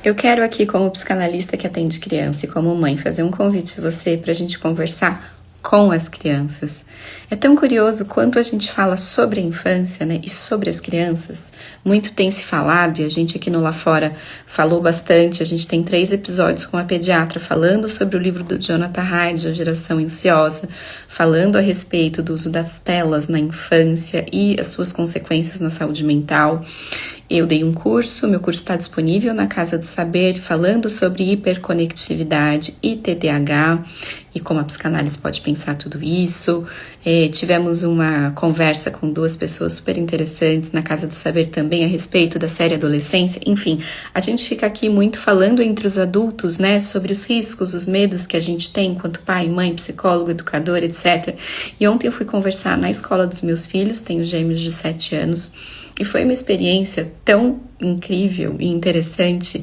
Eu quero aqui, como psicanalista que atende criança e como mãe, fazer um convite a você para a gente conversar com as crianças. É tão curioso quanto a gente fala sobre a infância, né, e sobre as crianças. Muito tem se falado e a gente aqui no Lá Fora falou bastante. A gente tem 3 episódios com a pediatra falando sobre o livro do Jonathan Haidt, A Geração Ansiosa, falando a respeito do uso das telas na infância e as suas consequências na saúde mental. Eu dei um curso, meu curso está disponível na Casa do Saber, falando sobre hiperconectividade e TDAH e como a psicanálise pode pensar tudo isso. Tivemos uma conversa com 2 pessoas super interessantes na Casa do Saber também a respeito da série Adolescência. Enfim, a gente fica aqui muito falando entre os adultos, né, sobre os riscos, os medos que a gente tem enquanto pai, mãe, psicólogo, educador, etc. E ontem eu fui conversar na escola dos meus filhos, tenho gêmeos de 7 anos, e foi uma experiência tão incrível e interessante.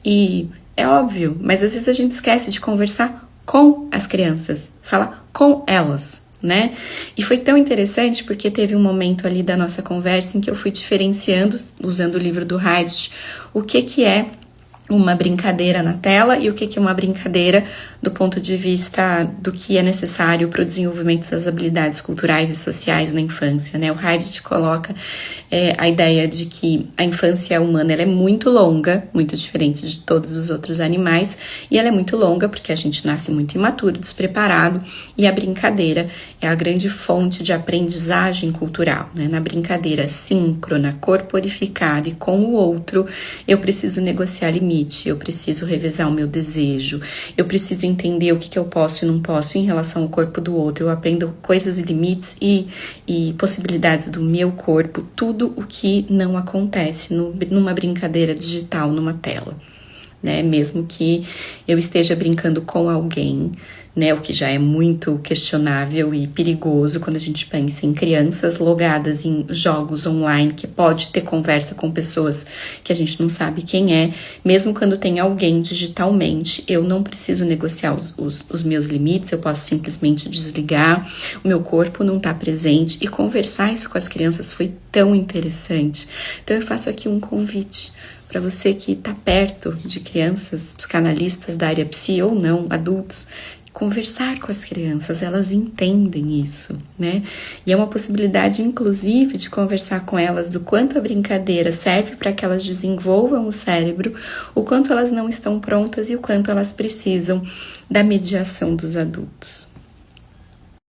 E é óbvio, mas às vezes a gente esquece de conversar com as crianças, falar com elas, né? E foi tão interessante porque teve um momento ali da nossa conversa em que eu fui diferenciando, usando o livro do Haidt, o que é uma brincadeira na tela e o que é uma brincadeira do ponto de vista do que é necessário para o desenvolvimento das habilidades culturais e sociais na infância, né? O Haidt coloca a ideia de que a infância humana ela é muito longa, muito diferente de todos os outros animais, e ela é muito longa porque a gente nasce muito imaturo, despreparado, e a brincadeira é a grande fonte de aprendizagem cultural, né? Na brincadeira síncrona, corporificada e com o outro, eu preciso negociar limite, eu preciso revezar o meu desejo, eu preciso entender o que eu posso e não posso em relação ao corpo do outro, eu aprendo coisas e limites e possibilidades do meu corpo, tudo o que não acontece numa brincadeira digital, numa tela, né? Mesmo que eu esteja brincando com alguém, né? O que já é muito questionável e perigoso quando a gente pensa em crianças logadas em jogos online, que pode ter conversa com pessoas que a gente não sabe quem é. Mesmo quando tem alguém digitalmente, eu não preciso negociar os meus limites, eu posso simplesmente desligar, o meu corpo não está presente, e conversar isso com as crianças foi tão interessante. Então eu faço aqui um convite para você que está perto de crianças, psicanalistas da área psi ou não, adultos, conversar com as crianças, elas entendem isso, né? E é uma possibilidade, inclusive, de conversar com elas do quanto a brincadeira serve para que elas desenvolvam o cérebro, o quanto elas não estão prontas e o quanto elas precisam da mediação dos adultos.